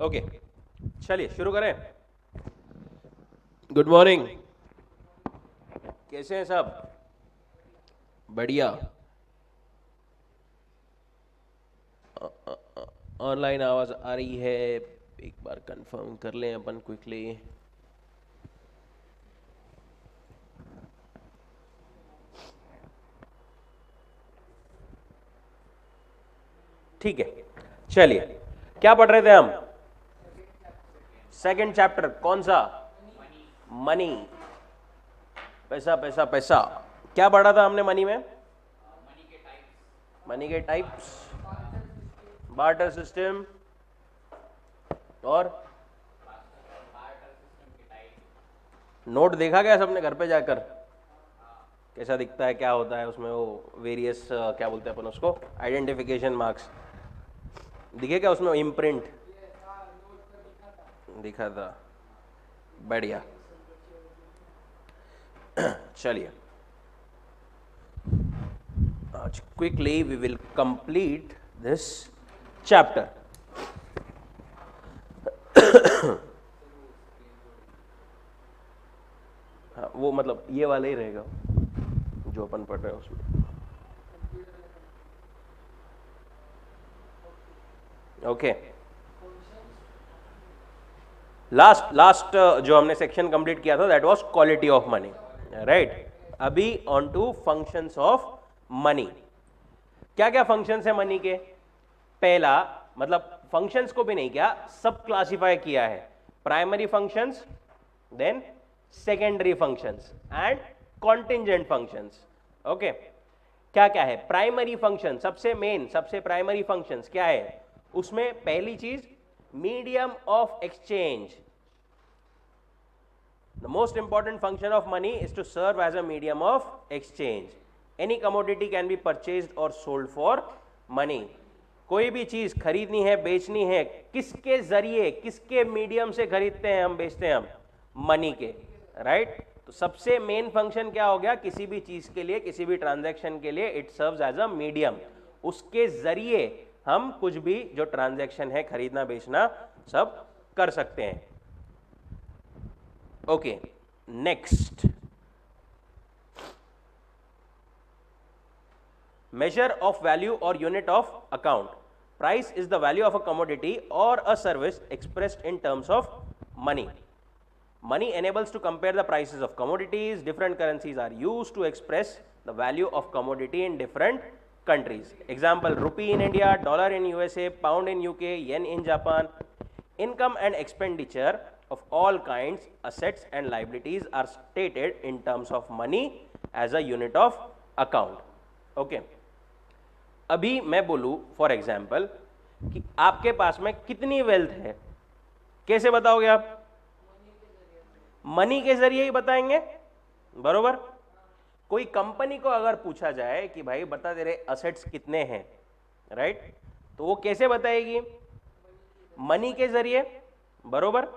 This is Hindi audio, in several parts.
ओके, चलिए शुरू करें। गुड मॉर्निंग, कैसे हैं सब? बढ़िया। ऑनलाइन आवाज आ रही है? एक बार कंफर्म कर लें अपन क्विकली। ठीक है, चलिए। क्या पढ़ रहे थे हम? Second chapter. कौन सा? मनी। पैसा पैसा पैसा। क्या पढ़ा था हमने मनी में? मनी के टाइप्स, बार्टर सिस्टम और नोट देखा क्या सबने घर पे जाकर? कैसा दिखता है, क्या होता है उसमें? वो वेरियस क्या बोलते हैं अपन उसको, आइडेंटिफिकेशन मार्क्स दिखे क्या उसमें? इम्प्रिंट दिखा था। बढ़िया। चलिए, आज quickly we will complete this chapter. हाँ, वो मतलब ये वाला ही रहेगा जो अपन पढ़ रहे हैं उसमें। ओके, लास्ट जो हमने सेक्शन कंप्लीट किया था that was quality of money, right? अभी on to functions of money. क्या क्या फंक्शंस है मनी के? पहला, मतलब फंक्शंस को भी नहीं किया, सब क्लासिफाई किया है। Primary functions, then secondary functions and contingent functions. Okay, क्या क्या है प्राइमरी फंक्शन? सबसे मेन, सबसे प्राइमरी फंक्शंस क्या है उसमें? पहली चीज, medium of exchange. The most important function of money is to serve as a medium of exchange. Any commodity can be purchased or sold for money. कोई भी चीज खरीदनी है, बेचनी है, किसके जरिए, किसके मीडियम से खरीदते हैं हम, बेचते हैं हम? मनी के, राइट? तो सबसे मेन फंक्शन क्या हो गया? किसी भी चीज के लिए, किसी भी ट्रांजैक्शन के लिए it serves as a medium. उसके जरिए हम कुछ भी जो ट्रांजैक्शन है, खरीदना बेचना, सब कर सकते हैं। Okay, next. Measure of value or unit of account. Price is the value of a commodity or a service expressed in terms of money. Money enables to compare the prices of commodities. Different currencies are used to express the value of commodity in different countries. Example, rupee in India, dollar in USA, pound in UK, yen in Japan. Income and expenditure of all kinds, assets and liabilities are stated in terms of money as a unit of account. Okay. अभी मैं बोलूं फॉर एग्जाम्पल कि आपके पास में कितनी वेल्थ है, कैसे बताओगे आप? मनी के जरिए ही बताएंगे, बरोबर? कोई कंपनी को अगर पूछा जाए कि भाई बता तेरे असेट्स कितने हैं, राइट? तो वो कैसे बताएगी? मनी के जरिए, बरोबर?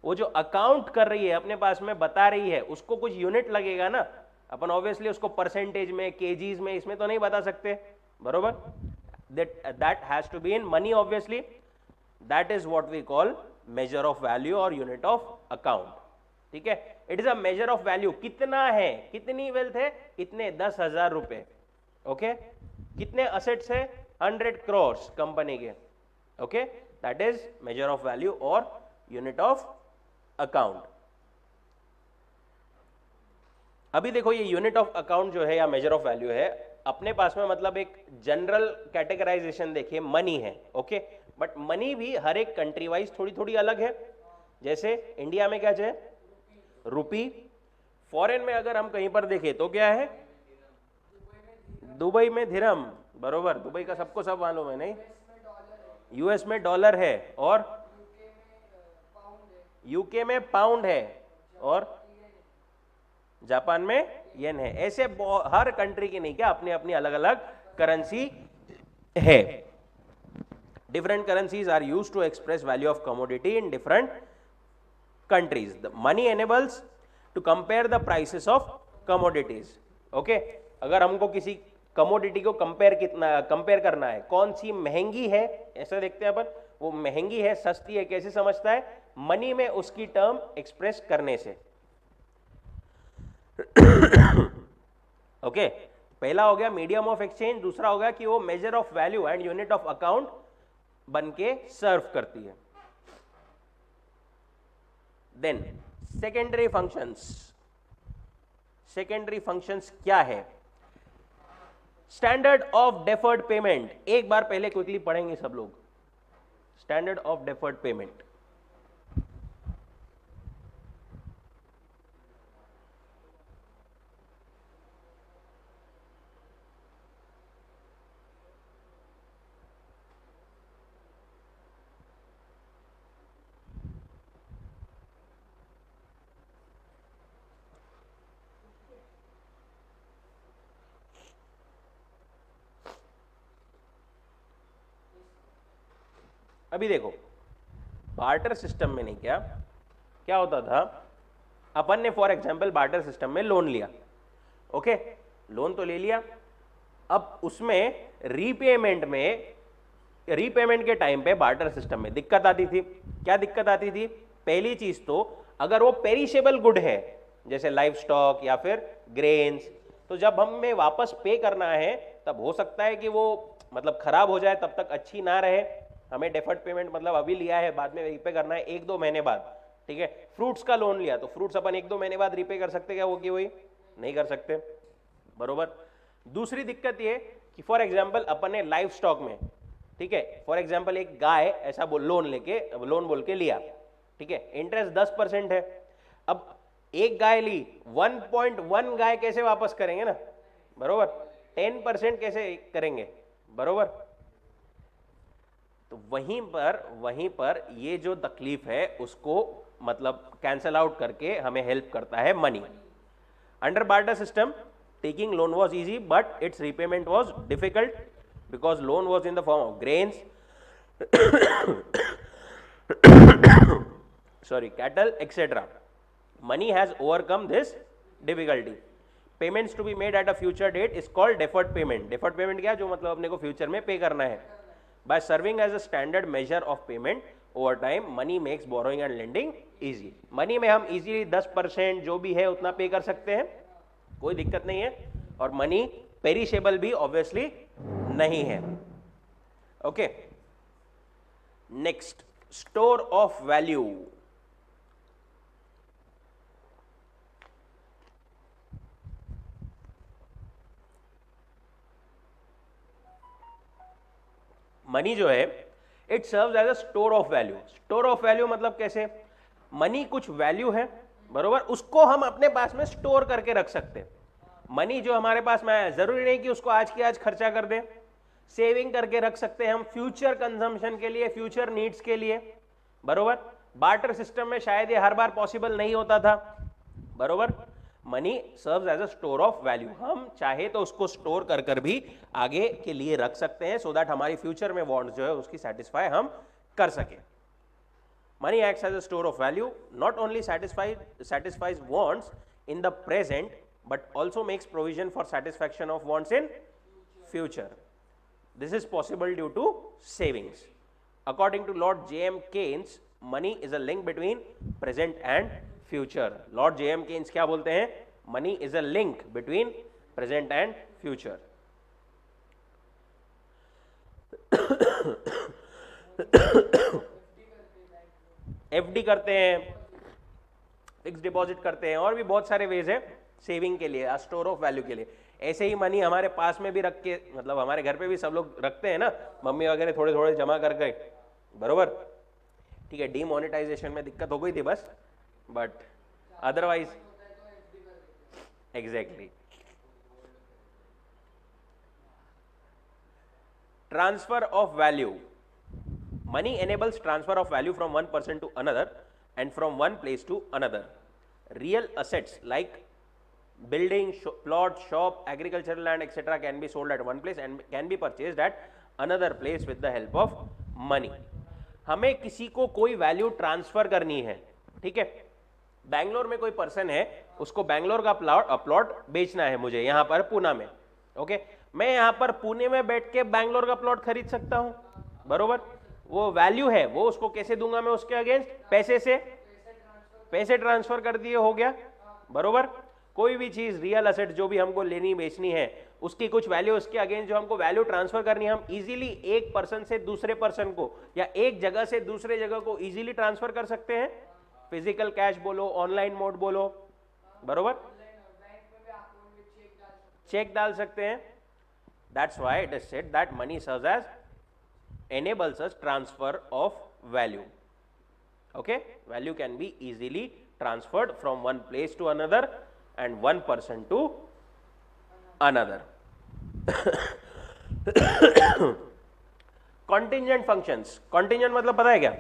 वो जो अकाउंट कर रही है, अपने पास में बता रही है, उसको कुछ यूनिट लगेगा ना। अपन ऑब्वियसली उसको परसेंटेज में, केजीज में, इसमें तो नहीं बता सकते, बरोबर? That has to be in money obviously. That is what we call measure of value और यूनिट ऑफ अकाउंट। ठीक है, it is a measure of value. कितना है, कितनी वेल्थ है, इतने 10,000 रुपए। ओके, कितने असेट्स है? 100 करोड़ कंपनी के। Okay, that is major of value और यूनिट ऑफ अकाउंट। अभी देखो, ये यूनिट ऑफ अकाउंट जो है या मेजर ऑफ वैल्यू है, अपने पास में मतलब एक जनरल कैटेगराइजेशन देखिए, मनी है। ओके, बट मनी भी हर एक कंट्री वाइज थोड़ी थोड़ी अलग है। जैसे इंडिया में क्या है? रुपी। फॉरेन में अगर हम कहीं पर देखें तो क्या है? दुबई में दिरहम, बरोबर? दुबई का सबको सब मालूम है, नहीं? यूएस में डॉलर है, और यूके में पाउंड है, और जापान में येन है। ऐसे हर कंट्री की नहीं क्या अपनी अपनी अलग अलग करेंसी है। Different currencies are used to express value of commodity in different countries. The money enables to compare the prices of commodities. Okay, अगर हमको किसी कमोडिटी को कंपेयर करना है, कौन सी महंगी है, ऐसा देखते हैं अपन, वो महंगी है सस्ती है कैसे समझता है? मनी में उसकी टर्म एक्सप्रेस करने से। ओके, पहला हो गया मीडियम ऑफ एक्सचेंज, दूसरा हो गया कि वो measure of value and unit of account बन के सर्व करती है। Then secondary functions, secondary functions क्या है? स्टैंडर्ड ऑफ डेफर्ड पेमेंट, एक बार पहले क्विकली पढ़ेंगे सब लोग। स्टैंडर्ड ऑफ डेफर्ड पेमेंट, अभी देखो बार्टर सिस्टम में नहीं क्या क्या होता था, अपन ने फॉर एग्जांपल बार्टर सिस्टम में लोन लिया, ओके, लोन तो ले लिया, अब उसमें रीपेमेंट के टाइम पे बार्टर सिस्टम में दिक्कत आती थी। क्या दिक्कत आती थी? पहली चीज तो अगर वो पेरिशेबल गुड है जैसे लाइव स्टॉक या फिर ग्रेन्स, तो जब हमें वापस पे करना है तब हो सकता है कि वो मतलब खराब हो जाए, तब तक अच्छी ना रहे। हमें डेफर्ड पेमेंट मतलब अभी लिया है, बाद में रीपे करना है 1-2 महीने बाद, ठीक है। फ्रूट्स का लोन लिया तो फ्रूट्स अपन 1-2 महीने बाद रीपे कर सकते क्या? वो कि वही नहीं कर सकते, बरोबर। दूसरी दिक्कत ये कि फॉर एग्जांपल अपन ने लाइव स्टॉक में, ठीक है, फॉर एग्जांपल एक गाय ऐसा लोन बोल के लिया, ठीक है, इंटरेस्ट 10% है। अब एक गाय ली, 1.1 गाय कैसे वापस करेंगे ना, बरोबर। 10% कैसे करेंगे, बरोबर। तो वहीं पर ये जो तकलीफ है उसको मतलब कैंसल आउट करके हमें हेल्प करता है money. Under barter system taking loan was easy but its repayment was difficult because loan was in the form of grains cattle, etc. Money has overcome this difficulty. Payments to be made at a future date is called deferred payment. Deferred payment क्या? जो मतलब अपने को फ्यूचर में पे करना है। By serving as a standard measure of payment over time, money makes borrowing and lending easy. Money में हम easily 10% जो भी है उतना पे कर सकते हैं, कोई दिक्कत नहीं है, और मनी पेरिशेबल भी ऑब्वियसली नहीं है। Okay, next, store of value. Money जो है it serves as a store of value. Store of value मतलब कैसे? मनी कुछ वैल्यू है, बरोबर, उसको हम अपने पास में स्टोर करके रख सकते हैं। मनी जो हमारे पास में आया, जरूरी नहीं कि उसको आज की आज खर्चा कर दें, सेविंग करके रख सकते हैं हम फ्यूचर कंजम्पशन के लिए, फ्यूचर नीड्स के लिए, बरोबर। बार्टर सिस्टम में शायद ये हर बार पॉसिबल नहीं होता था, बरोबर। Money serves as a store of value, हम चाहे तो उसको स्टोर कर भी आगे के लिए रख सकते हैं, सो दैट हमारी फ्यूचर में वांट्स जो है उसकी सेटिस्फाई हम कर सके। Money acts as a store of value, not only satisfies wants in the present, but also makes provision for satisfaction of wants in future. This is possible due to savings. According to Lord J.M. Keynes, money is a link between present and future. Lord J.M. Keynes क्या बोलते हैं? Money is a link between present and future. FD करते हैं, फिक्स डिपॉजिट करते हैं, और भी बहुत सारे वेज है सेविंग के लिए, स्टोर ऑफ वैल्यू के लिए। ऐसे ही मनी हमारे पास में भी रख के, मतलब हमारे घर पे भी सब लोग रखते हैं ना, मम्मी वगैरह थोड़े थोड़े जमा कर गए, बरोबर, ठीक है। डीमोनेटाइजेशन में दिक्कत हो गई थी बस, but otherwise exactly. Transfer of value. Money enables transfer of value from one person to another and from one place to another. Real assets like building, plot, shop, agricultural land, etc. can be sold at one place and can be purchased at another place with the help of money. हमें किसी को कोई वैल्यू ट्रांसफर करनी है, ठीक है। बैंगलोर में कोई पर्सन है, उसको बैंगलोर का प्लॉट बेचना है मुझे यहाँ पर पूना में, ओके। मैं यहाँ पर पुणे में बैठ के बैंगलोर का प्लॉट खरीद सकता हूँ, बरोबर। वो वैल्यू है, वो उसको कैसे दूंगा मैं उसके अगेंस्ट, पैसे से, पैसे ट्रांसफर कर दिए, हो गया, बरोबर। कोई भी चीज रियल असेट जो भी हमको लेनी बेचनी है, उसकी कुछ वैल्यू, उसके अगेंस्ट जो हमको वैल्यू ट्रांसफर करनी है, हम इजीली एक पर्सन से दूसरे पर्सन को या एक जगह से दूसरे जगह को इजीली ट्रांसफर कर सकते हैं। फिजिकल कैश बोलो, ऑनलाइन मोड बोलो, बरोबर, चेक डाल सकते हैं। That's why it is said that money serves as enables us transfer of value. Okay, value can be easily transferred from one place to another and one person to another. Contingent functions. Contingent मतलब पता है क्या?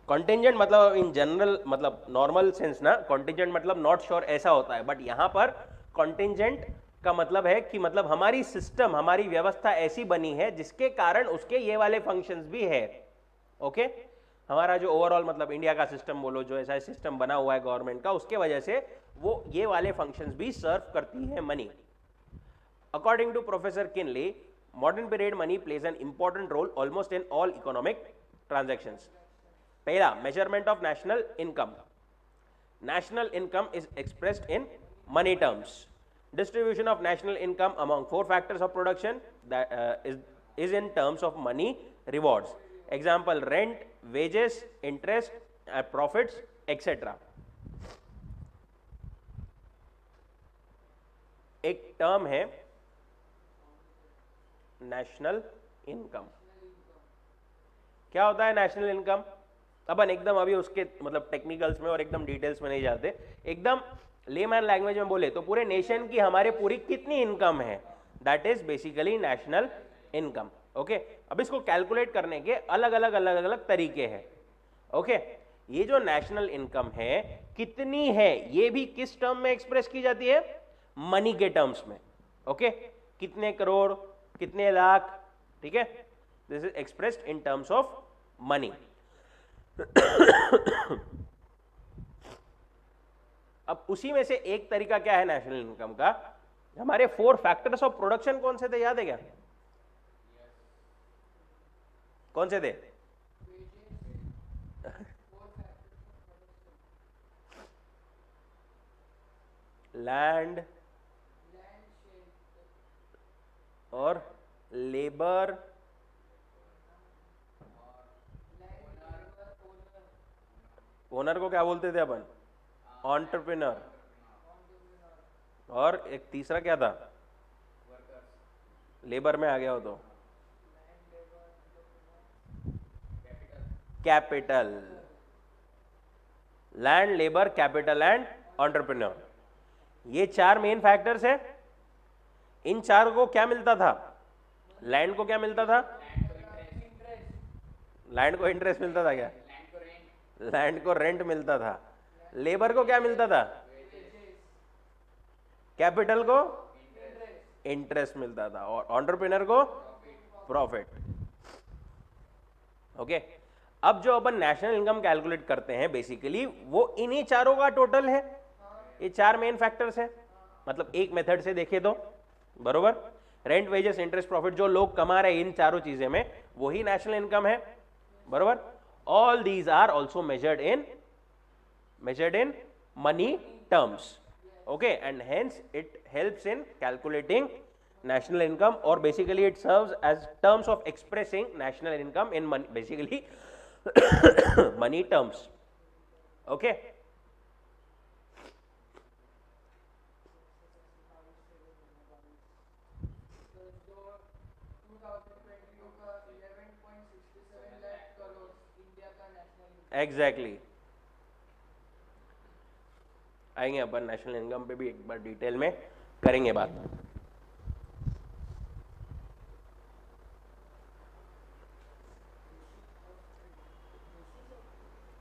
Contingent मतलब इन जनरल, मतलब नॉर्मल सेंस ना, contingent मतलब नॉट श्योर ऐसा होता है, बट यहां पर contingent का मतलब है कि मतलब हमारी सिस्टम, हमारी व्यवस्था ऐसी बनी है जिसके कारण उसके ये वाले फंक्शंस भी है। ओके, हमारा जो ओवरऑल मतलब इंडिया का सिस्टम बोलो, जो ऐसा सिस्टम बना हुआ है गवर्नमेंट का, उसके वजह से वो ये वाले फंक्शंस भी सर्व करती है money. According to professor Kinley, modern period money plays an important role almost in all economic transactions. पहला, measurement of national income. National income is expressed in money terms. Distribution of national income among four factors of production that is in terms of money rewards. Example, rent, wages, interest, profits, etc. एक टर्म है नेशनल इनकम। क्या होता है नेशनल इनकम? अपन एकदम अभी उसके मतलब टेक्निकल्स में और एकदम डिटेल्स में नहीं जाते, एकदम लेमैन लैंग्वेज में बोले तो पूरे नेशन की हमारे पूरी कितनी इनकम है, that is basically national income. Okay, अब इसको कैलकुलेट करने के अलग अलग तरीके हैं। ओके, ये जो नेशनल इनकम है कितनी है, ये भी किस टर्म में एक्सप्रेस की जाती है? मनी के टर्म्स में। ओके, कितने करोड़, कितने लाख, ठीक है, this is expressed in terms of money. अब उसी में से एक तरीका क्या है नेशनल इनकम का? हमारे फोर फैक्टर्स ऑफ प्रोडक्शन कौन से थे, याद है क्या? कौन से थे? लैंड और लेबर, ओनर को क्या बोलते थे अपन? एंटरप्रेन्योर। और एक तीसरा क्या था? लेबर में आ गया हो तो capital. Land, labour, capital and entrepreneur, ये चार मेन फैक्टर्स है। इन चार को क्या मिलता था? लैंड को क्या मिलता था? लैंड को इंटरेस्ट मिलता था क्या? लैंड को रेंट मिलता था। लेबर को क्या मिलता था? कैपिटल को इंटरेस्ट मिलता था, और एंटरप्रेन्योर को प्रॉफिट। ओके, अब जो अपन नेशनल इनकम कैलकुलेट करते हैं बेसिकली वो इन्हीं चारों का टोटल है। ये चार मेन फैक्टर्स है, मतलब एक मेथड से देखे तो, बरोबर, रेंट, वेजेस, इंटरेस्ट, प्रॉफिट, जो लोग कमा रहे हैं इन चारों चीजें में, वही नेशनल इनकम है, बरोबर। All these are also measured in money terms. Okay, and hence it helps in calculating national income, or basically it serves as terms of expressing national income in money, basically money terms. Okay, exactly. आएंगे अपन नेशनल इनकम पे भी एक बार डिटेल में करेंगे बात।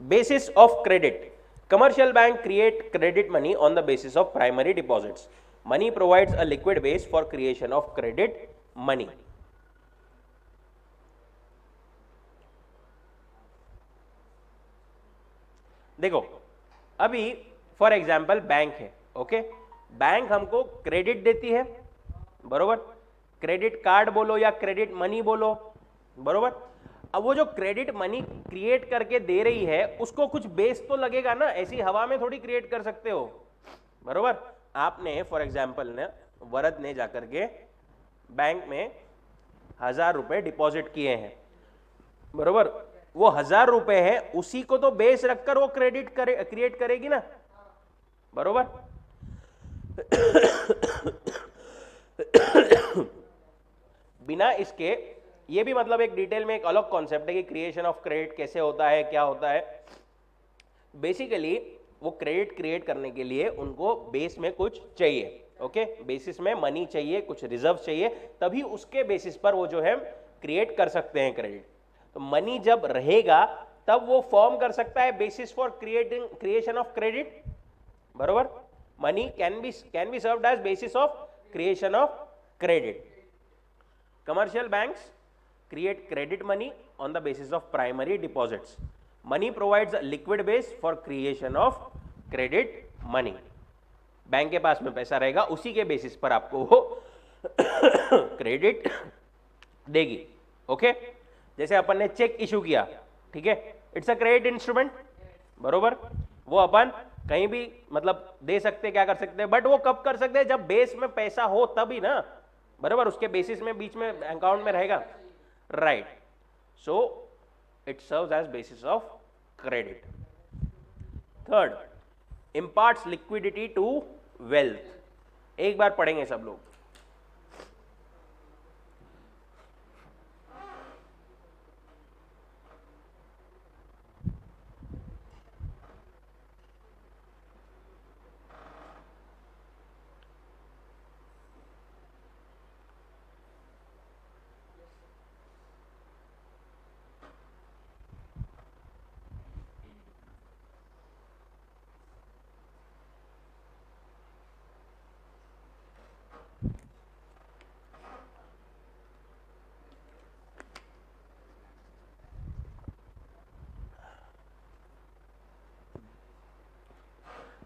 Basis of credit. Commercial bank create credit money on the basis of primary deposits. Money provides a liquid base for creation of credit money. देखो, अभी फॉर एग्जाम्पल बैंक है, ओके, बैंक हमको क्रेडिट देती है, बरोबर, क्रेडिट कार्ड बोलो या क्रेडिट मनी बोलो, बरोबर। अब वो जो क्रेडिट मनी क्रिएट करके दे रही है उसको कुछ बेस तो लगेगा ना, ऐसी हवा में थोड़ी क्रिएट कर सकते हो, बरोबर। आपने फॉर एग्जाम्पल ने वरद ने जाकर के बैंक में 1000 रुपए डिपॉजिट किए हैं, बरोबर। वो 1000 रुपए है, उसी को तो बेस रखकर वो क्रिएट करेगी ना, बरोबर। बिना इसके, ये भी मतलब एक डिटेल में एक अलग कॉन्सेप्ट है कि क्रिएशन ऑफ क्रेडिट कैसे होता है, क्या होता है। बेसिकली वो क्रेडिट क्रिएट करने के लिए उनको बेस में कुछ चाहिए, ओके, बेसिस में मनी चाहिए, कुछ रिजर्व चाहिए, तभी उसके बेसिस पर वो जो है क्रिएट कर सकते हैं क्रेडिट। तो मनी जब रहेगा तब वो फॉर्म कर सकता है basis for creation of credit, बरोबर। Money can be served as basis of creation of credit. Commercial banks create credit money on the basis of primary deposits. Money provides a liquid base for creation of credit money. Bank के पास में पैसा रहेगा, उसी के बेसिस पर आपको वो क्रेडिट देगी, ओके। जैसे अपन ने चेक इशू किया, ठीक है, इट्स अ क्रेडिट इंस्ट्रूमेंट, बरोबर। वो अपन कहीं भी मतलब दे सकते, क्या कर सकते हैं, बट वो कब कर सकते हैं, जब बेस में पैसा हो तभी ना, बराबर, उसके बेसिस में बीच में अकाउंट में रहेगा, right. So it serves as basis of credit. Third, imparts liquidity to wealth. एक बार पढ़ेंगे सब लोग।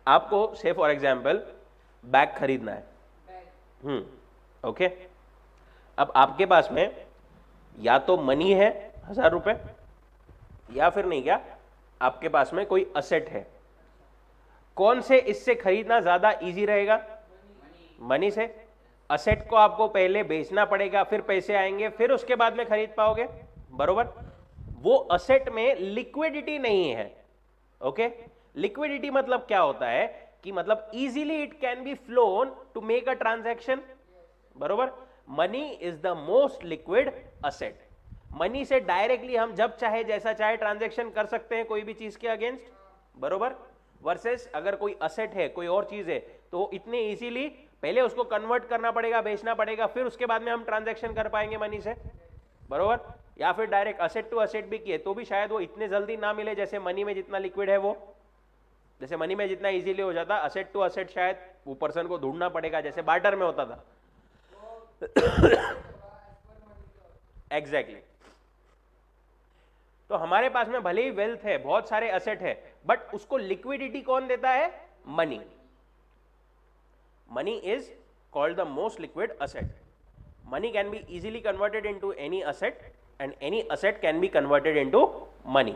आपको से फॉर एग्जाम्पल बैग खरीदना है, ओके। अब आपके पास में या तो मनी है 1000 रुपए, या फिर नहीं, क्या आपके पास में कोई असेट है। कौन से इससे खरीदना ज्यादा इजी रहेगा, मनी से। असेट को आपको पहले बेचना पड़ेगा, फिर पैसे आएंगे, फिर उसके बाद में खरीद पाओगे, बरोबर। वो असेट में लिक्विडिटी नहीं है, ओके। लिक्विडिटी मतलब क्या होता है कि मतलब easily it can be flown to make a transaction, बरोबर। Money is the most liquid asset. Money से डायरेक्टली हम जब चाहे जैसा चाहे ट्रांजैक्शन कर सकते हैं कोई भी चीज के अगेंस्ट, बरोबर। वर्सेस अगर कोई असेट है, कोई और चीज है, तो इतने इजीली पहले उसको कन्वर्ट करना पड़ेगा, बेचना पड़ेगा, फिर उसके बाद में हम ट्रांजैक्शन कर पाएंगे मनी से, बरोबर। या फिर डायरेक्ट असेट टू असेट भी किए तो भी शायद वो इतने जल्दी ना मिले जैसे मनी में जितना लिक्विड है वो, जैसे मनी में जितना इजीली हो जाता, असेट टू असेट शायद वो पर्सन को ढूंढना पड़ेगा, जैसे बार्टर में होता था। एग्जैक्टली तो हमारे पास में भले ही वेल्थ है, बहुत सारे असेट है, बट उसको लिक्विडिटी कौन देता है, money. Money is called the most liquid asset. Money can be easily converted into any asset and any asset can be converted into money.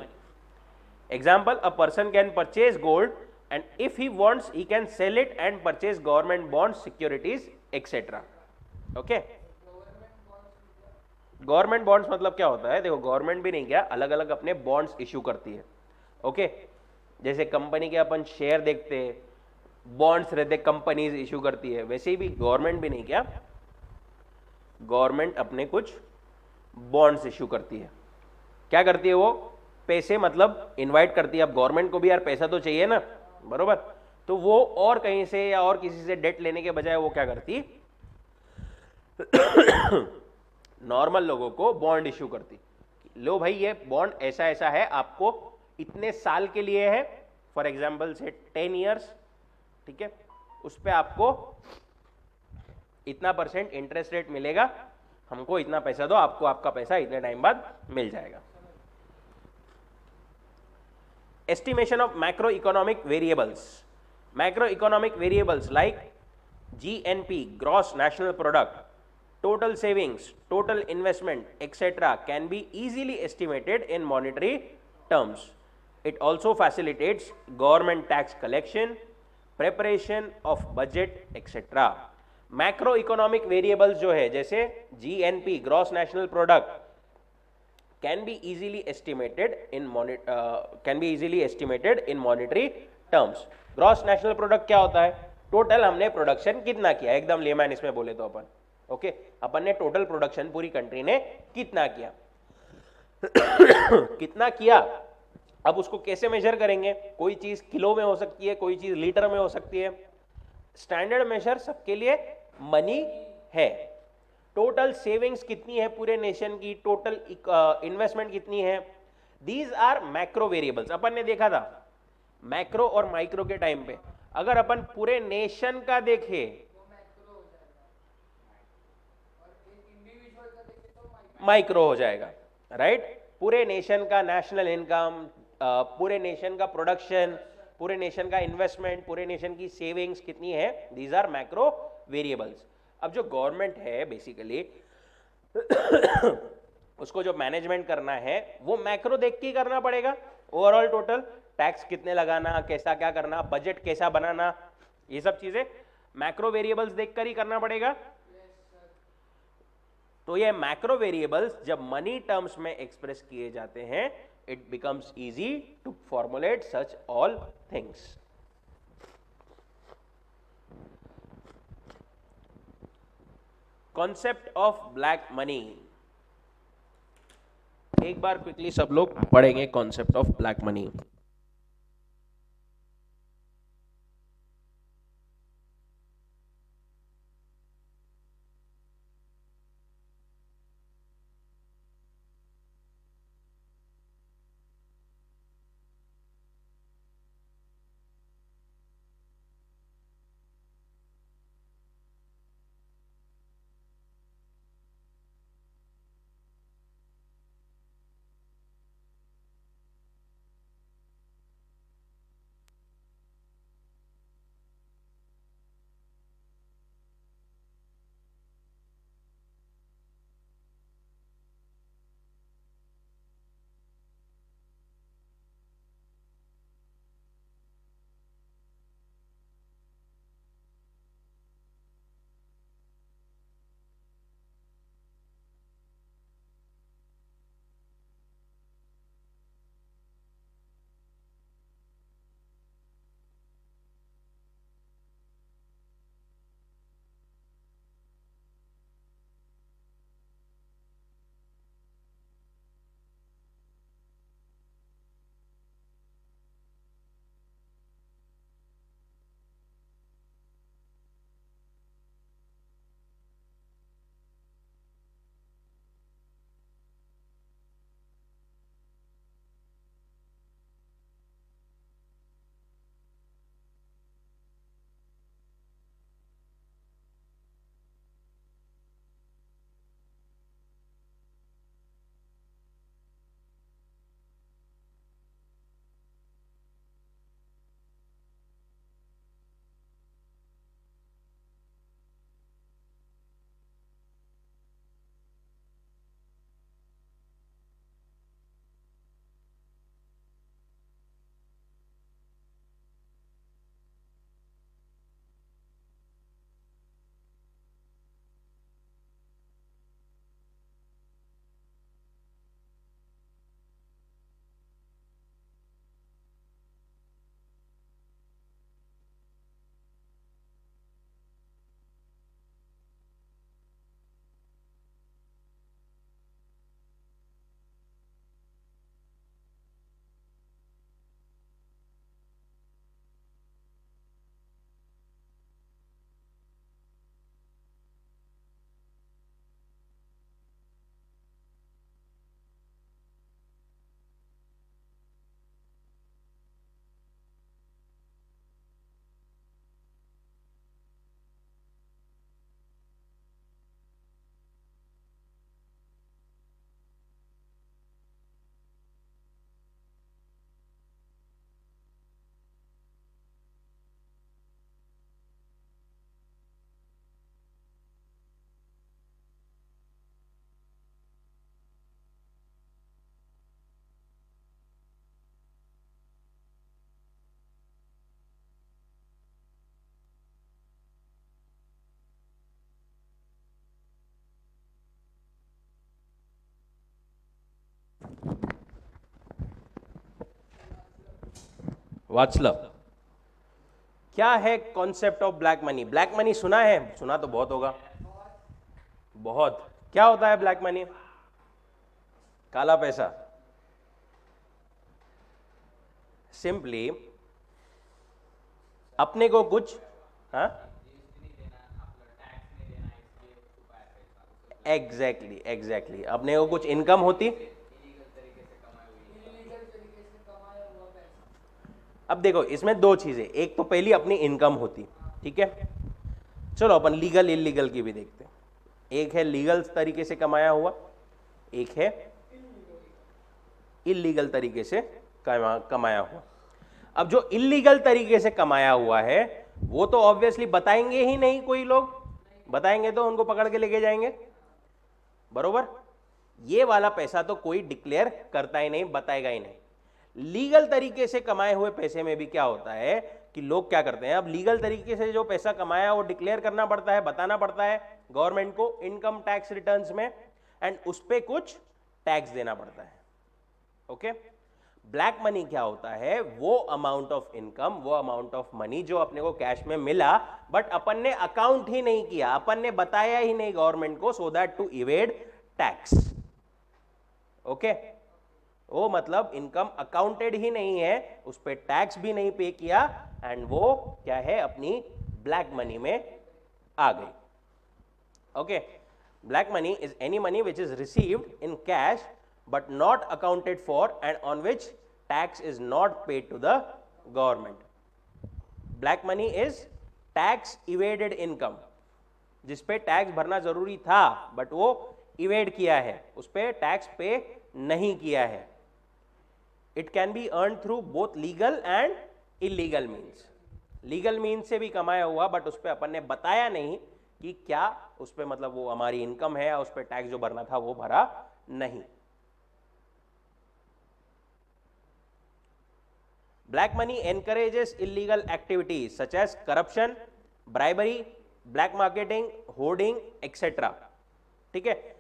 Example, a person can purchase gold and if he wants he can sell it and purchase government bonds, securities, etc. Okay? Government bonds मतलब क्या होता है, देखो गवर्नमेंट भी नहीं, क्या अलग अलग अपने बॉन्ड्स इशू करती है, ओके। जैसे कंपनी के अपन शेयर देखते हैं, बॉन्ड्स रहते कंपनीज इशू करती है, वैसे ही भी गवर्नमेंट भी नहीं, क्या गवर्नमेंट अपने कुछ बॉन्ड्स इशू करती है। क्या करती है वो, पैसे मतलब इनवाइट करती है। अब गवर्नमेंट को भी यार पैसा तो चाहिए ना, बरोबर। तो वो और कहीं से या और किसी से डेट लेने के बजाय वो क्या करती, नॉर्मल लोगों को बॉन्ड इशू करती। लो भाई ये बॉन्ड ऐसा ऐसा है, आपको इतने साल के लिए है, फॉर एग्जाम्पल से 10 ईयर्स, ठीक है, उस पर आपको इतना % इंटरेस्ट रेट मिलेगा, हमको इतना पैसा दो, आपको आपका पैसा इतने टाइम बाद मिल जाएगा। Estimation of macro economic variables. Macro economic variables like GNP, gross national product, total savings, total investment, etc. can be easily estimated in monetary terms. It also facilitates government tax collection, preparation of budget, etc. Macroeconomic variables जो है जैसे GNP, gross national product, can be easily estimated in monetary terms. Gross national product क्या होता है? टोटल हमने प्रोडक्शन कितना किया, एकदम लेमैन इसमें बोले तो अपन ओके अपन ने टोटल प्रोडक्शन पूरी कंट्री ने कितना किया कितना किया। अब उसको कैसे मेजर करेंगे? कोई चीज किलो में हो सकती है, कोई चीज लीटर में हो सकती है। स्टैंडर्ड मेजर सबके लिए मनी है। टोटल सेविंग्स कितनी है पूरे नेशन की, टोटल इन्वेस्टमेंट कितनी है, दीज आर मैक्रो वेरिएबल्स। अपन ने देखा था मैक्रो और माइक्रो के टाइम पे, अगर अपन पूरे नेशन का देखें माइक्रो हो जाएगा, राइट। पूरे नेशन का नेशनल इनकम, पूरे नेशन का प्रोडक्शन, पूरे नेशन का इन्वेस्टमेंट, पूरे नेशन की सेविंग्स कितनी है, दीज आर मैक्रो वेरिएबल्स। अब जो गवर्नमेंट है बेसिकली उसको जो मैनेजमेंट करना है वो मैक्रो देख के ही करना पड़ेगा। ओवरऑल टोटल टैक्स कितने लगाना, कैसा क्या करना, बजट कैसा बनाना, ये सब चीजें मैक्रो वेरिएबल्स देखकर ही करना पड़ेगा। तो ये मैक्रो वेरिएबल्स जब मनी टर्म्स में एक्सप्रेस किए जाते हैं, it becomes easy to formulate such all things. Concept of black money, एक बार क्विकली सब लोग पढ़ेंगे कॉन्सेप्ट ऑफ ब्लैक मनी। वाचलव, क्या है concept of black money? Black money सुना है? सुना तो बहुत होगा, बहुत। क्या होता है ब्लैक मनी? काला पैसा। सिंपली अपने को कुछ, हाँ, एग्जैक्टली अपने को कुछ इनकम होती। अब देखो इसमें दो चीजें, एक तो पहली अपनी इनकम होती, ठीक है। चलो अपन लीगल इलीगल की भी देखते हैं। एक है लीगल तरीके से कमाया हुआ, एक है इलीगल तरीके से कमाया हुआ। अब जो इलीगल तरीके से कमाया हुआ है वो तो ऑब्वियसली बताएंगे ही नहीं, कोई लोग बताएंगे तो उनको पकड़ के लेके जाएंगे, बरोबर। ये वाला पैसा तो कोई डिक्लेयर करता ही नहीं, बताएगा ही नहीं। लीगल तरीके से कमाए हुए पैसे में भी क्या होता है कि लोग क्या करते हैं, अब लीगल तरीके से जो पैसा कमाया वो डिक्लेयर करना पड़ता है, बताना पड़ता है गवर्नमेंट को इनकम टैक्स रिटर्न्स में, एंड उस पे कुछ टैक्स देना पड़ता है, ओके। ब्लैक मनी क्या होता है? वो अमाउंट ऑफ इनकम, वो अमाउंट ऑफ मनी जो अपने को कैश में मिला बट अपन ने अकाउंट ही नहीं किया, अपन ने बताया ही नहीं गवर्नमेंट को, so that to evade tax, okay. वो मतलब इनकम अकाउंटेड ही नहीं है, उस पर टैक्स भी नहीं पे किया, एंड वो क्या है, अपनी ब्लैक मनी में आ गई, okay. Black money is any money which is received in cash but not accounted for and on which tax is not paid to the government. Black money is tax evaded income, जिस पे टैक्स भरना जरूरी था बट वो इवेड किया है, उस पे टैक्स पे नहीं किया है। It can be earn through both legal and illegal means. Legal means से भी कमाया हुआ बट उस पे अपन ने बताया नहीं कि क्या उस पे मतलब वो हमारी इनकम है, उस पे टैक्स जो भरना था वो भरा नहीं। Black money encourages illegal activities such as corruption, bribery, black marketing, hoarding, etc. ठीक है,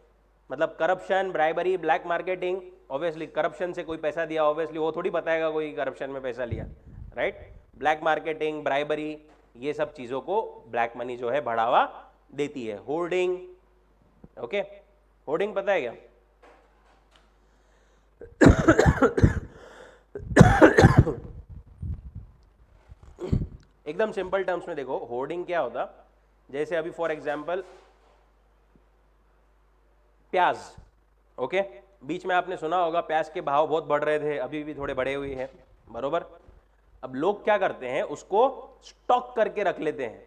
मतलब corruption, bribery, black marketing. Obviously corruption से कोई पैसा दिया, ऑब्वियसली वो थोड़ी बताएगा कोई करप्शन में पैसा लिया, राइट। ब्लैक मार्केटिंग, ब्राइबरी, ये सब चीजों को ब्लैक मनी जो है बढ़ावा देती है। होर्डिंग, ओके, होर्डिंग पता है क्या? एकदम सिंपल टर्म्स में देखो, होर्डिंग क्या होता, जैसे अभी फॉर एग्जांपल प्याज, ओके, बीच में आपने सुना होगा प्याज के भाव बहुत बढ़ रहे थे, अभी भी थोड़े बढ़े हुए हैं, बरोबर। अब लोग क्या करते हैं, उसको स्टॉक करके रख लेते हैं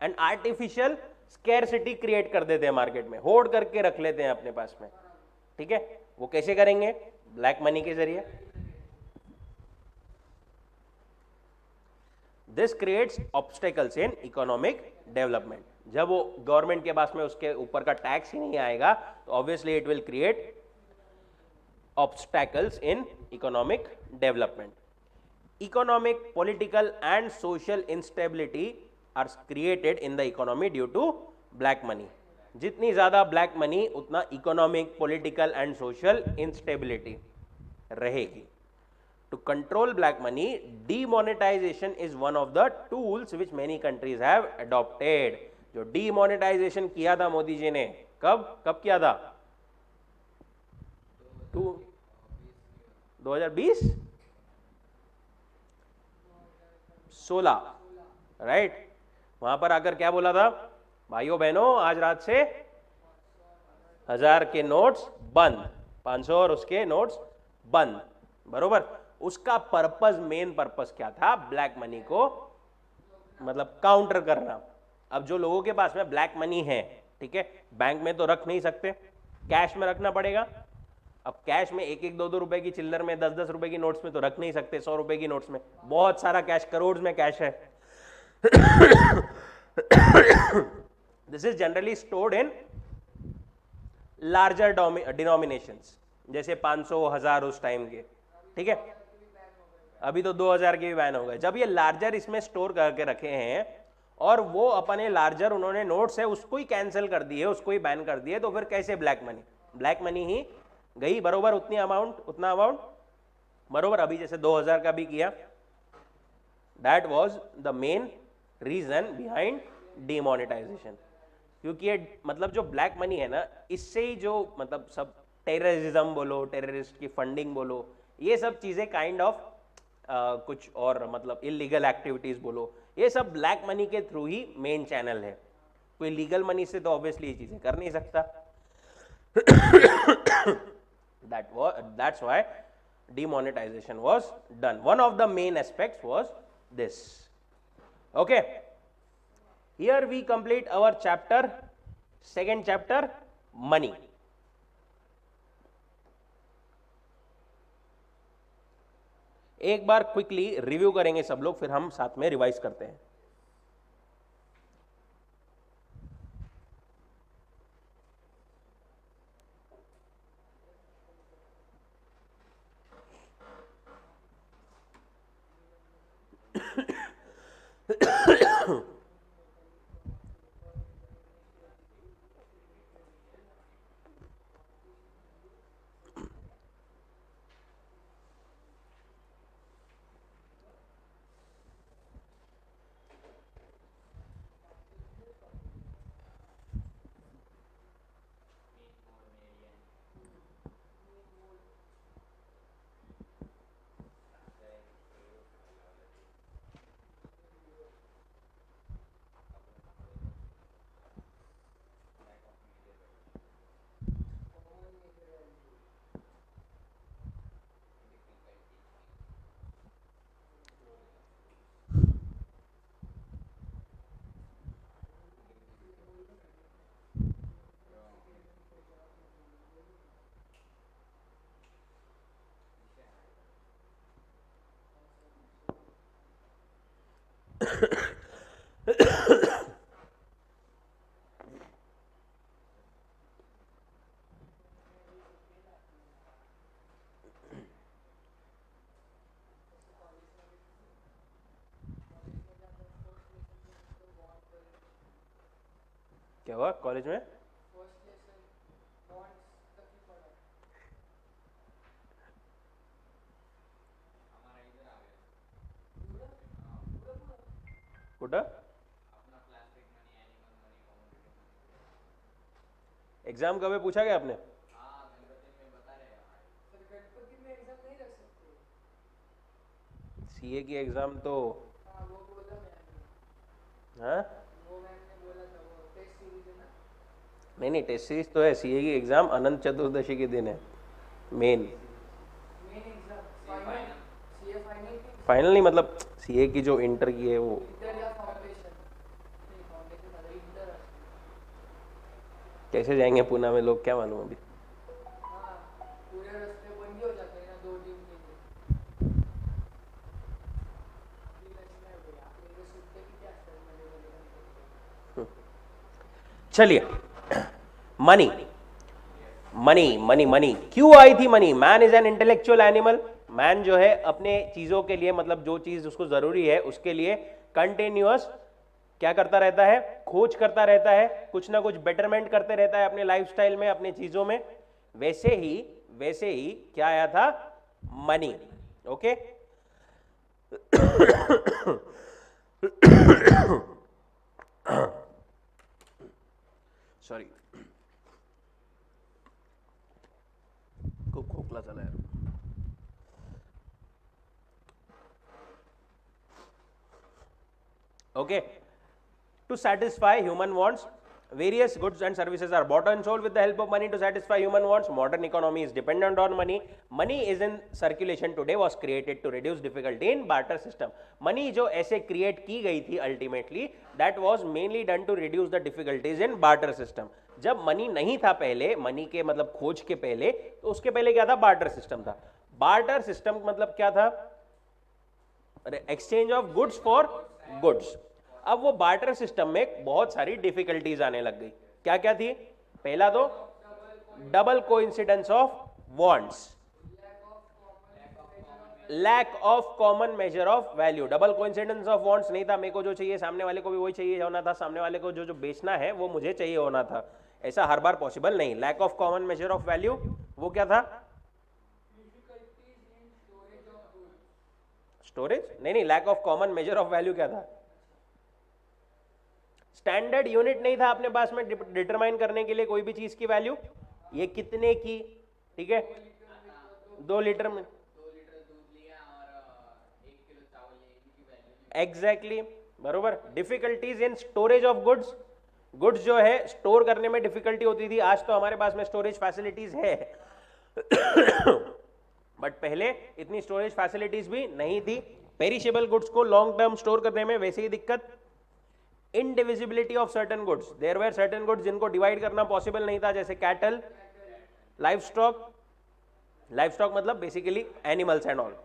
एंड आर्टिफिशियल स्कैरसिटी क्रिएट कर देते हैं मार्केट में, होर्ड करके रख लेते हैं अपने पास में, ठीक है। वो कैसे करेंगे? ब्लैक मनी के जरिए। This creates obstacles in economic development. जब वो गवर्नमेंट के पास में उसके ऊपर का टैक्स ही नहीं आएगा तो obviously it will create obstacles in economic development. Economic, political and social instability are created in the economy due to black money. जितनी ज्यादा ब्लैक मनी उतना economic, political and social instability रहेगी। To control black money, demonetization is one of the tools which many countries have adopted. जो demonetization किया था मोदी जी ने, कब किया था? 2020 16, राइट। वहां पर आकर क्या बोला था, भाइयों बहनों आज रात से 1000 के नोट्स बंद, 500 और उसके नोट्स बंद, बरोबर। उसका पर्पस, मेन पर्पस क्या था? ब्लैक मनी को मतलब काउंटर करना। अब जो लोगों के पास में ब्लैक मनी है, ठीक है, बैंक में तो रख नहीं सकते, कैश में रखना पड़ेगा। अब कैश में 1-1, 2-2 रुपए की चिल्लर में, 10-10 रुपए की नोट्स में तो रख नहीं सकते, 100 रुपए की नोट्स में बहुत सारा कैश, करोड़ में कैश है। This is generally stored in larger denominations, जैसे 500, 1000 उस टाइम के, ठीक है। अभी तो 2000 के भी बैन हो गए। जब ये लार्जर इसमें स्टोर करके रखे हैं और वो अपने लार्जर उन्होंने नोट्स है उसको ही कैंसिल कर दिए, उसको ही बैन कर दिए, तो फिर कैसे ब्लैक मनी? ब्लैक मनी ही गई, बरोबर, उतना अमाउंट, बरोबर। अभी जैसे 2000 का भी किया, that was the main reason behind demonetisation. क्योंकि ये मतलब जो ब्लैक मनी है ना, इससे ही जो मतलब सब टेररिज्म बोलो, टेररिस्ट की फंडिंग बोलो, ये सब चीजें काइंड ऑफ कुछ और मतलब इलीगल एक्टिविटीज बोलो, ये सब ब्लैक मनी के थ्रू ही मेन चैनल है। कोई लीगल मनी से तो ऑब्वियसली ये चीजें कर नहीं सकता। that's why demonetization was done. One of the main aspects was this. Okay, here we complete our chapter, second chapter, money. एक बार क्विकली रिव्यू करेंगे सब लोग, फिर हम साथ में रिवाइज करते हैं। क्या हुआ कॉलेज में? कुठं? एग्जाम कब है पूछा गया आपने? सीए की एग्जाम तो हाँ नहीं, टेस्ट सीरीज तो है। सीए की एग्जाम अनंत चतुर्दशी के दिन है मेन। फाइनल नहीं, मतलब सीए की जो इंटर की है वो। कैसे जाएंगे पुणे में लोग, क्या मालूम अभी। चलिए, मनी मनी मनी मनी क्यों आई थी money? Man is an intellectual animal. Man जो है अपने चीजों के लिए, मतलब जो चीज उसको जरूरी है उसके लिए कंटिन्यूअस क्या करता रहता है? खोज करता रहता है, कुछ ना कुछ बेटरमेंट करते रहता है अपने लाइफस्टाइल में, अपने चीजों में। वैसे ही क्या आया था? मनी। ओके, सॉरी, खूब खोखला चला यार। Okay, to satisfy human wants, various goods and services are bought and sold with the help of money to satisfy human wants. Modern economy is dependent on money. Money is in circulation today was created to reduce difficulty in barter system. Money जो ऐसे create की गई थी ultimately, that was mainly done to reduce the difficulties in barter system. जब मनी नहीं था पहले, मनी के मतलब खोज के पहले, तो उसके पहले क्या था? बार्टर सिस्टम था। बार्टर सिस्टम मतलब क्या था? Exchange of goods for goods. अब वो बार्टर सिस्टम में बहुत सारी डिफिकल्टीज आने लग गई। क्या क्या थी? पहला तो double coincidence of wants, lack of common measure of value. Double coincidence of wants नहीं था, मेरे को जो चाहिए सामने वाले को भी वही चाहिए होना था, सामने वाले को जो जो बेचना है वो मुझे चाहिए होना था, ऐसा हर बार पॉसिबल नहीं। Lack of common measure of value, वो क्या था? स्टोरेज नहीं, lack of common measure of value क्या था? स्टैंडर्ड यूनिट नहीं था अपने पास में डिटरमाइन करने के लिए कोई भी चीज की वैल्यू, ये कितने की, ठीक है, 2 लीटर में, एग्जैक्टली बरोबर। Difficulties in storage of goods, goods जो है स्टोर करने में डिफिकल्टी होती थी, आज तो हमारे पास में स्टोरेज फैसिलिटीज है बट पहले इतनी स्टोरेज फैसिलिटीज भी नहीं थी। पेरिशेबल गुड्स को लॉन्ग टर्म स्टोर करने में वैसे ही दिक्कत। Indivisibility of certain goods, there were certain goods जिनको डिवाइड करना पॉसिबल नहीं था, जैसे कैटल, लाइवस्टॉक, लाइवस्टॉक मतलब basically animals and all.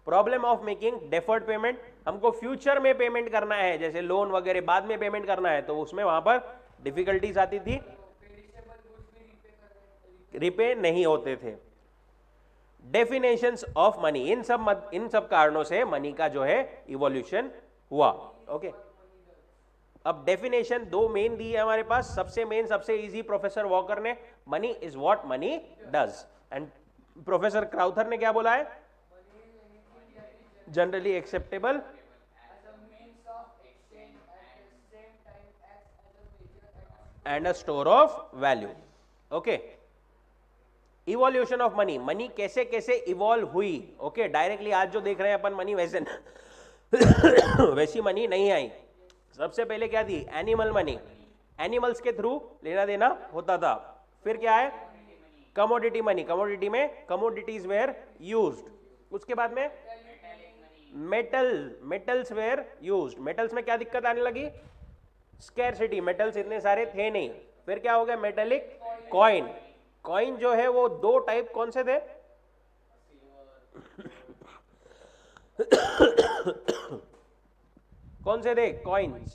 Problem of making deferred payment, हमको फ्यूचर में पेमेंट करना है, जैसे लोन वगैरह बाद में पेमेंट करना है, तो उसमें वहां पर डिफिकल्टीज आती थी, रिपे नहीं होते थे। डेफिनेशंस ऑफ मनी, इन सब कारणों से मनी का जो है इवोल्यूशन हुआ। ओके, अब डेफिनेशन 2 मेन दी है हमारे पास। सबसे मेन, सबसे इजी प्रोफेसर वॉकर ने, money is what money does, and professor Crowther ने क्या बोला है? Generally acceptable and a store of value. Okay, evolution of money, money कैसे कैसे इवॉल्व हुई। ओके, डायरेक्टली आज जो देख रहे हैं अपन मनी वैसे वैसी मनी नहीं आई। सबसे पहले क्या थी? एनिमल मनी, एनिमल्स के थ्रू लेना देना होता था। फिर क्या है? कमोडिटी मनी, कमोडिटी में कमोडिटीज वेयर यूज्ड। उसके बाद में मेटल्स वेयर यूज्ड। मेटल्स में क्या दिक्कत आने लगी? स्कैरसिटी, मेटल्स इतने सारे थे नहीं। फिर क्या हो गया? Metallic coin. कॉइन जो है वो 2 टाइप कौन से थे? कौन से थे कॉइन्स?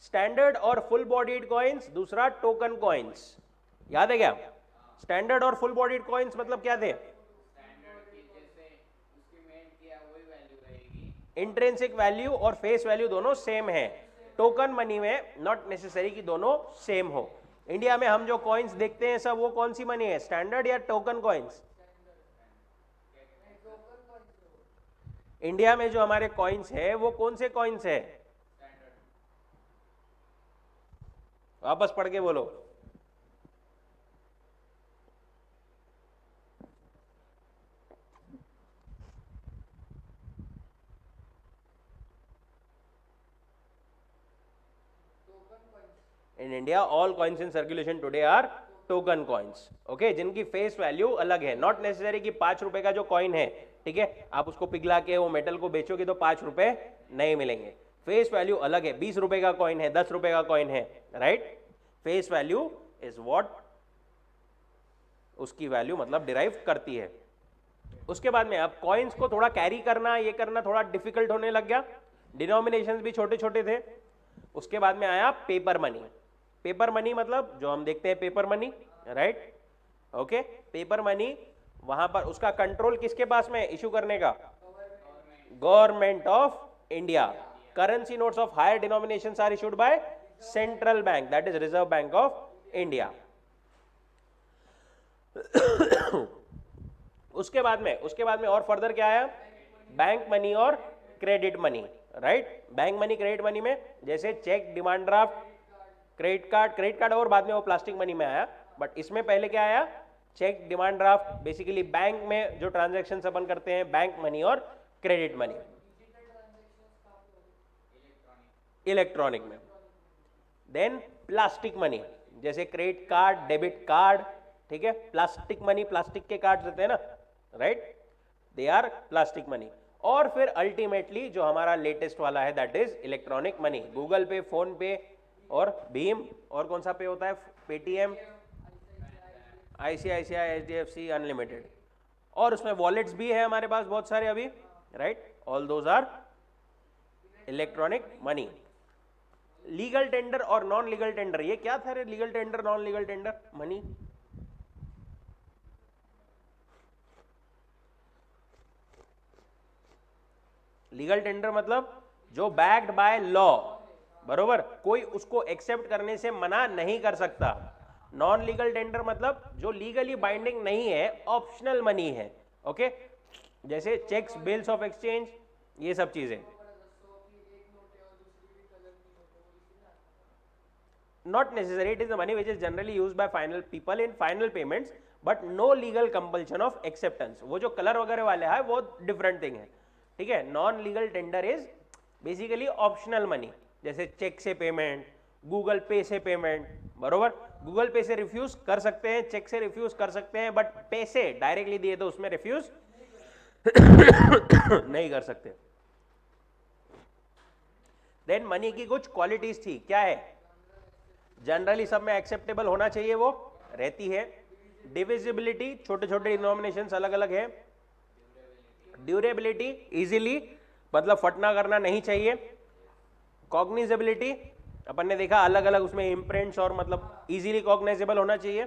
स्टैंडर्ड और फुल बॉडीड कॉइन्स, दूसरा टोकन कॉइन्स। याद है क्या? स्टैंडर्ड और फुल बॉडीड कॉइन्स मतलब क्या थे? इंट्रिंसिक वैल्यू और फेस वैल्यू दोनों सेम है। टोकन मनी में नॉट नेसेसरी कि दोनों सेम हो। इंडिया में हम जो कॉइन्स देखते हैं सब, वो कौन सी मनी है? स्टैंडर्ड या टोकन कॉइन्स? इंडिया में जो हमारे कॉइन्स है वो कौन से कॉइन्स है? वापस पढ़ के बोलो। In India, all coins in circulation today are token coins. Okay, जिनकी फेस वैल्यू अलग है। नॉट नेसेसरी कि 5 रुपए का जो कॉइन है, ठीक है, आप उसको पिघला के वो मेटल को बेचोगे तो 5 रुपए नहीं मिलेंगे। फेस वैल्यू अलग है। 20 रुपए का कॉइन है, 10 रुपए का कॉइन है, right? Face value is what उसकी वैल्यू मतलब डिराइव करती है। उसके बाद में अब कॉइन्स को थोड़ा कैरी करना, ये करना थोड़ा डिफिकल्ट होने लग गया। डिनोमिनेशंस भी छोटे छोटे थे। उसके बाद में आया पेपर मनी। पेपर मनी मतलब जो हम देखते हैं paper money, right? Okay, paper money वहां पर उसका कंट्रोल किसके पास में इशू करने का? Government of India. Currency notes of higher denominations are issued by central bank, that is Reserve Bank of India. उसके बाद में और फर्दर क्या आया? बैंक मनी और credit money, right? Bank money credit money में जैसे cheque, demand draft, credit card और बाद में वो प्लास्टिक मनी में आया। बट इसमें पहले क्या आया? Cheque, demand draft, basically bank में जो ट्रांजैक्शन अपन करते हैं, बैंक मनी और क्रेडिट मनी। इलेक्ट्रॉनिक में देन प्लास्टिक मनी, जैसे क्रेडिट कार्ड, डेबिट कार्ड, ठीक है? प्लास्टिक मनी, प्लास्टिक के कार्ड रहते हैं ना, right? They are plastic money. और फिर अल्टीमेटली जो हमारा लेटेस्ट वाला है that is electronic money. Google Pay, PhonePe और भीम, और कौन सा पे होता है? Paytm, ICICI, HDFC, unlimited. और उसमें वॉलेट्स भी है हमारे पास बहुत सारे अभी, right? All those are electronic money. Legal tender और नॉन लीगल टेंडर, ये क्या था रे? Legal tender, non legal tender money. Legal tender मतलब जो बैक्ड बाय लॉ, बरोबर, कोई उसको एक्सेप्ट करने से मना नहीं कर सकता। नॉन लीगल टेंडर मतलब जो लीगली बाइंडिंग नहीं है, ऑप्शनल मनी है। ओके, जैसे चेक्स, बिल्स ऑफ एक्सचेंज, ये सब चीजें। Not necessary, it is the money which is generally used by final people in final payments, but no legal compulsion of acceptance. वो जो कलर वगैरह वाले है वो डिफरेंट थिंग है, ठीक है। Non legal tender is basically optional money, जैसे चेक से पेमेंट, गूगल पे से पेमेंट, बरोबर। गूगल पे से रिफ्यूज कर सकते हैं, चेक से रिफ्यूज कर सकते हैं, बट पैसे डायरेक्टली दिए तो उसमें रिफ्यूज नहीं कर सकते। देन मनी की कुछ क्वालिटीज थी, क्या है? जनरली सब में एक्सेप्टेबल होना चाहिए, वो रहती है। डिविजिबिलिटी, छोटे छोटे डिनोमिनेशंस अलग अलग है। ड्यूरेबिलिटी, इजीली मतलब फटना करना नहीं चाहिए। कॉग्निजेबिलिटी, अपन ने देखा अलग अलग उसमें इम्प्रिंट्स और मतलब इजीली कॉग्नाइजेबल होना चाहिए।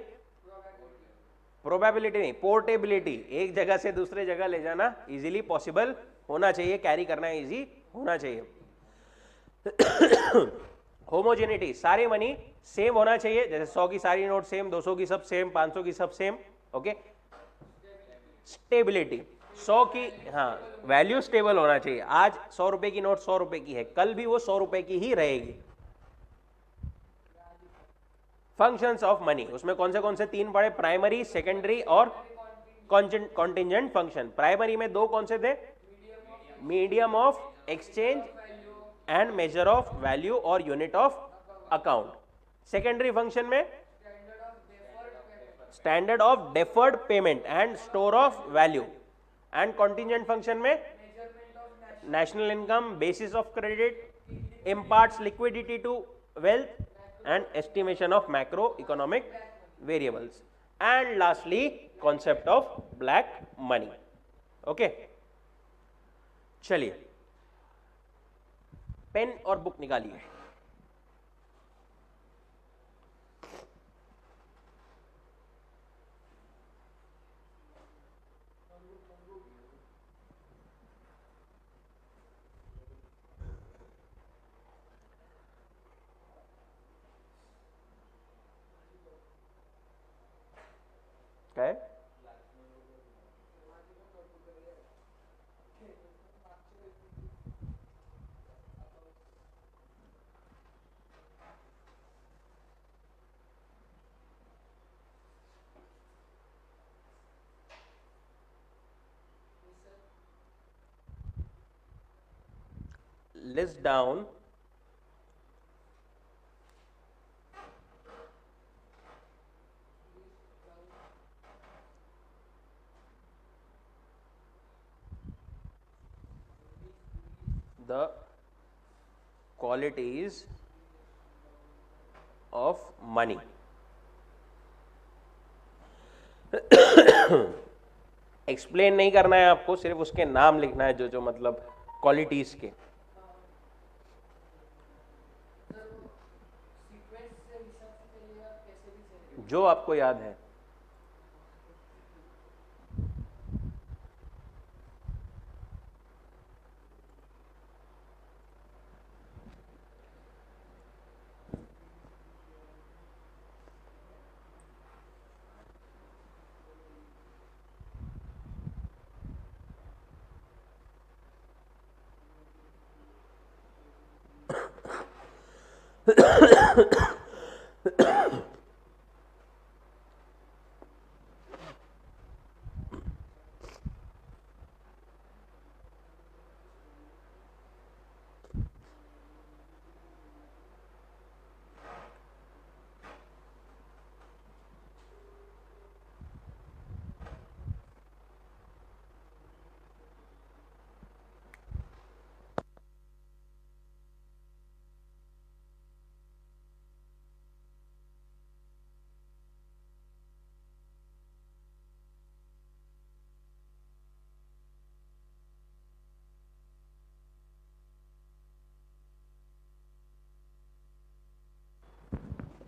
प्रोबेबिलिटी नहीं, पोर्टेबिलिटी, एक जगह से दूसरे जगह ले जाना इजीली पॉसिबल होना चाहिए, कैरी करना इजी होना चाहिए। होमोजेनिटी, सारी मनी सेम होना चाहिए, जैसे 100 की सारी नोट सेम, 200 की सब सेम, 500 की सब सेम, ओके। स्टेबिलिटी, 100 की, हाँ, वैल्यू स्टेबल होना चाहिए। आज 100 रुपए की नोट 100 रुपए की है, कल भी वो 100 रुपए की ही रहेगी। फंक्शंस ऑफ मनी, उसमें कौन से तीन पढ़े? प्राइमरी, सेकेंडरी और कॉन्टिजेंट फंक्शन। प्राइमरी में दो कौन से थे? Medium of exchange and measure of value और unit of account. Secondary function में standard of deferred payment and store of value. And contingent function में national income, basis of credit, imparts liquidity to wealth and estimation of macroeconomic variables, and lastly concept of black money, okay। चलिए पेन और बुक निकालिए। क्या है? List down the qualities of money। Explain नहीं करना है आपको, सिर्फ उसके नाम लिखना है, जो जो मतलब क्वालिटीज के। जो आपको याद है।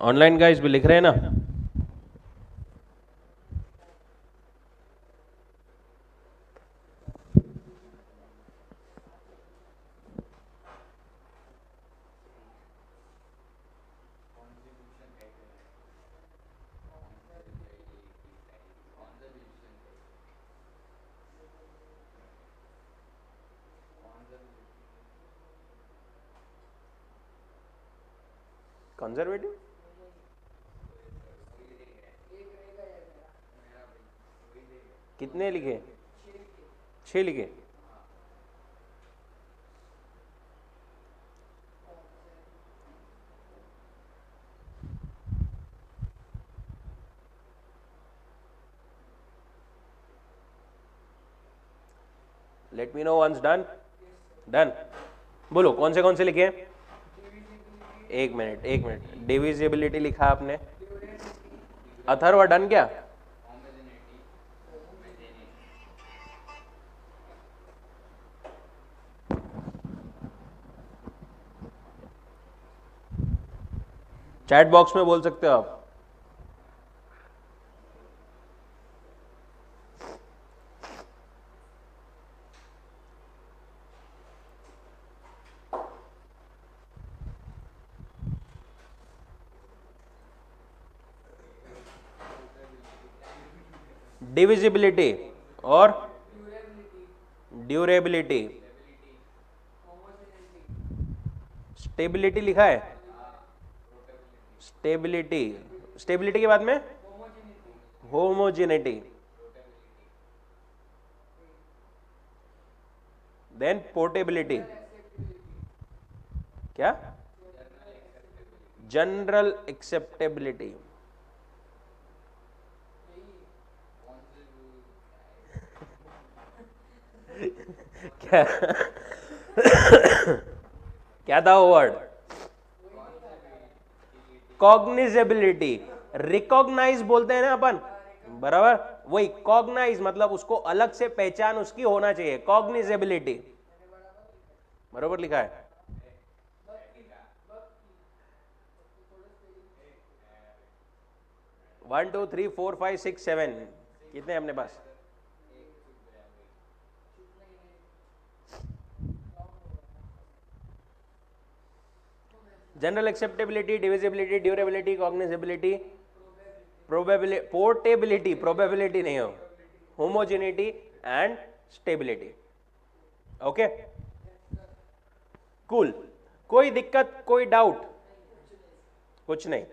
ऑनलाइन गाइस भी लिख रहे हैं ना? कंजर्वेटिव? कितने लिखे? 6 लिखे। Let me know once done. Done. बोलो कौन से लिखे? एक मिनट। डिविजिबिलिटी लिखा आपने। अथर्व डन क्या? चैट बॉक्स में बोल सकते हो आप। डिविजिबिलिटी और ड्यूरेबिलिटी। स्टेबिलिटी लिखा है? स्टेबिलिटी के बाद में होमोजेनिटी, देन पोर्टेबिलिटी। क्या? General acceptability. क्या क्या था वो वर्ड? कॉग्निजेबिलिटी। रिकॉग्नाइज बोलते हैं ना अपन, बराबर वही। कॉग्नाइज मतलब उसको अलग से पहचान उसकी होना चाहिए, कॉग्निजेबिलिटी। बराबर लिखा है। One two three four five six seven, कितने हैं अपने पास? General acceptability, divisibility, durability, cognizability, probability, portability, probability नहीं हो, homogeneity and stability. Okay cool. कोई दिक्कत, कोई डाउट? कुछ नहीं।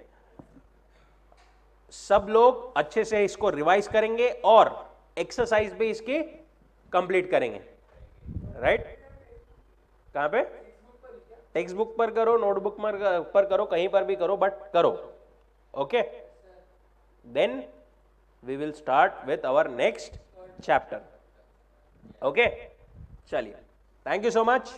सब लोग अच्छे से इसको रिवाइज करेंगे और एक्सरसाइज भी इसकी कंप्लीट करेंगे, राइट? कहां पे? टेक्स्ट बुक पर करो, नोटबुक पर करो, कहीं पर भी करो, बट करो। Okay, then we will start with our next chapter. Okay, चलिए, थैंक यू सो मच।